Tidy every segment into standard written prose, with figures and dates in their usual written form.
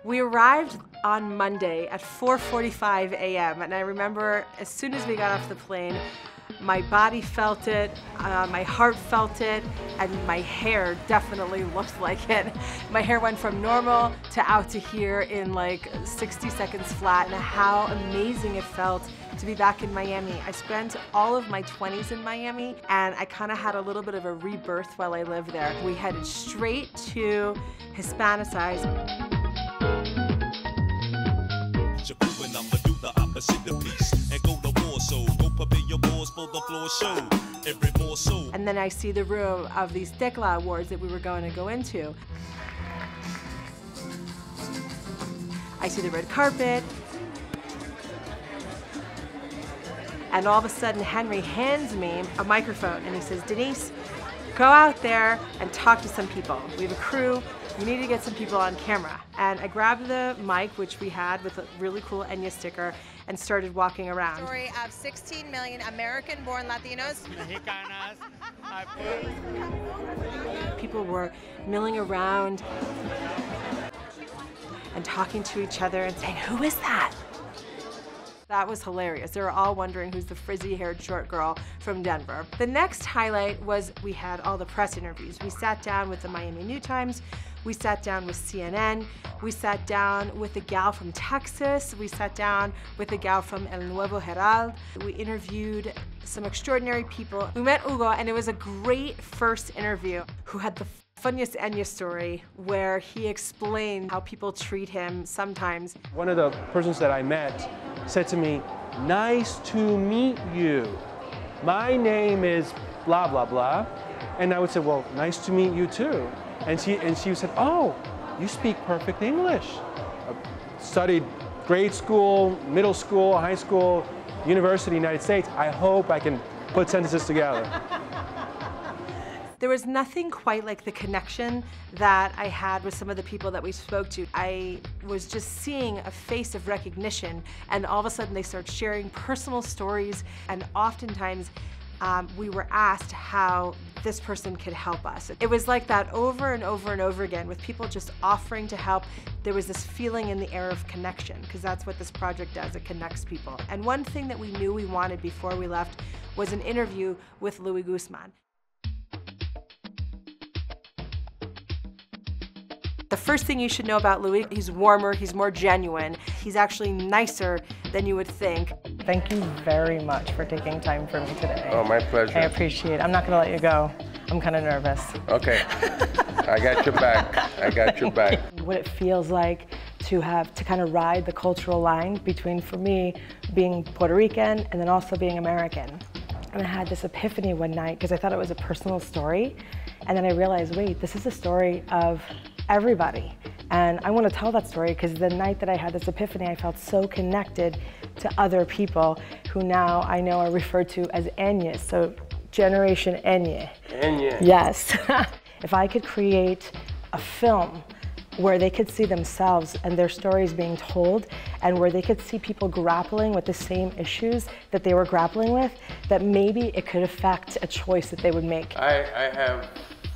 We arrived on Monday at 4:45 a.m. and I remember as soon as we got off the plane, my body felt it, my heart felt it, and my hair definitely looked like it. My hair went from normal to out to here in like 60 seconds flat, and how amazing it felt to be back in Miami. I spent all of my 20s in Miami, and I kind of had a little bit of a rebirth while I lived there. We headed straight to Hispanicize. And then I see the room of these Tecla Awards that we were going to go into. I see the red carpet. And all of a sudden, Henry hands me a microphone and he says, Denise, go out there and talk to some people. We have a crew. You need to get some people on camera. And I grabbed the mic, which we had with a really cool Enya sticker, and started walking around. Story of 16 million American-born Latinos. People were milling around and talking to each other and saying, who is that? That was hilarious. They were all wondering who's the frizzy-haired short girl from Denver. The next highlight was we had all the press interviews. We sat down with the Miami New Times. We sat down with CNN. We sat down with a gal from Texas. We sat down with a gal from El Nuevo Herald. We interviewed some extraordinary people. We met Hugo, and it was a great first interview. Who had the funniest Enya story where he explained how people treat him sometimes. One of the persons that I met said to me, nice to meet you. My name is blah, blah, blah. And I would say, well, nice to meet you too. And she said, oh, you speak perfect English. I studied grade school, middle school, high school, university, United States. I hope I can put sentences together. There was nothing quite like the connection that I had with some of the people that we spoke to. I was just seeing a face of recognition, and all of a sudden they start sharing personal stories, and oftentimes we were asked how this person could help us. It was like that over and over and over again, with people just offering to help. There was this feeling in the air of connection, because that's what this project does, it connects people. And one thing that we knew we wanted before we left was an interview with Luis Guzman. The first thing you should know about Luis, he's warmer, he's more genuine. He's actually nicer than you would think. Thank you very much for taking time for me today. Oh, my pleasure. I appreciate it. I'm not gonna let you go. I'm kind of nervous. Okay, I got your back. I got your back. What it feels like to kind of ride the cultural line between, for me, being Puerto Rican and then also being American. And I had this epiphany one night because I thought it was a personal story. And then I realized, wait, this is a story of everybody. And I want to tell that story because the night that I had this epiphany, I felt so connected to other people who now I know are referred to as Enyas, so Generation Enya. Enya. Yes. If I could create a film where they could see themselves and their stories being told, and where they could see people grappling with the same issues that they were grappling with, that maybe it could affect a choice that they would make. I have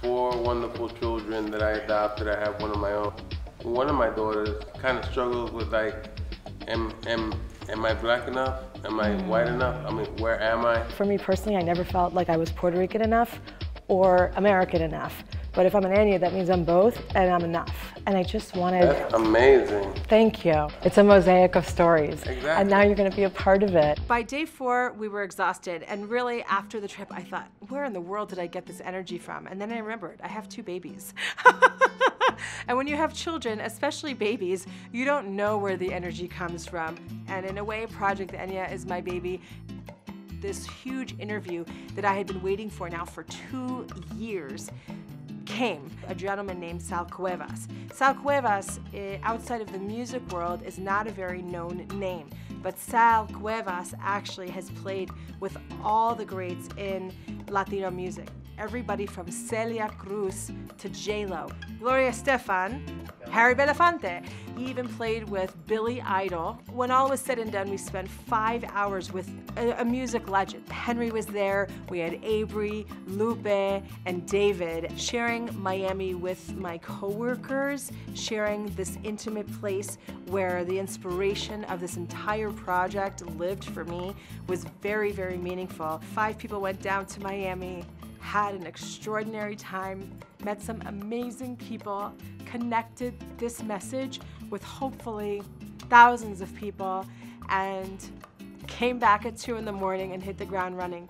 4 wonderful children that I adopted. I have one of my own. One of my daughters kind of struggles with like, am I black enough? Am I white enough? I mean, where am I? For me personally, I never felt like I was Puerto Rican enough or American enough. But if I'm an Enya, that means I'm both and I'm enough. And I just wanted... That's amazing. Thank you. It's a mosaic of stories. Exactly. And now you're going to be a part of it. By day 4, we were exhausted. And really, after the trip, I thought, where in the world did I get this energy from? And then I remembered, I have 2 babies. And when you have children, especially babies, you don't know where the energy comes from. And in a way, Project Enya is my baby. This huge interview that I had been waiting for now for 2 years came. A gentleman named Sal Cuevas. Sal Cuevas, outside of the music world, is not a very known name, but Sal Cuevas actually has played with all the greats in Latino music. everybody from Celia Cruz to J-Lo, Gloria Estefan, Harry Belafonte. He even played with Billy Idol. When all was said and done, we spent 5 hours with a music legend. Henry was there. We had Avery, Lupe, and David sharing Miami with my coworkers, sharing this intimate place where the inspiration of this entire project lived for me was very, very meaningful. 5 people went down to Miami, had an extraordinary time, met some amazing people, connected this message with hopefully thousands of people, and came back at 2 in the morning and hit the ground running.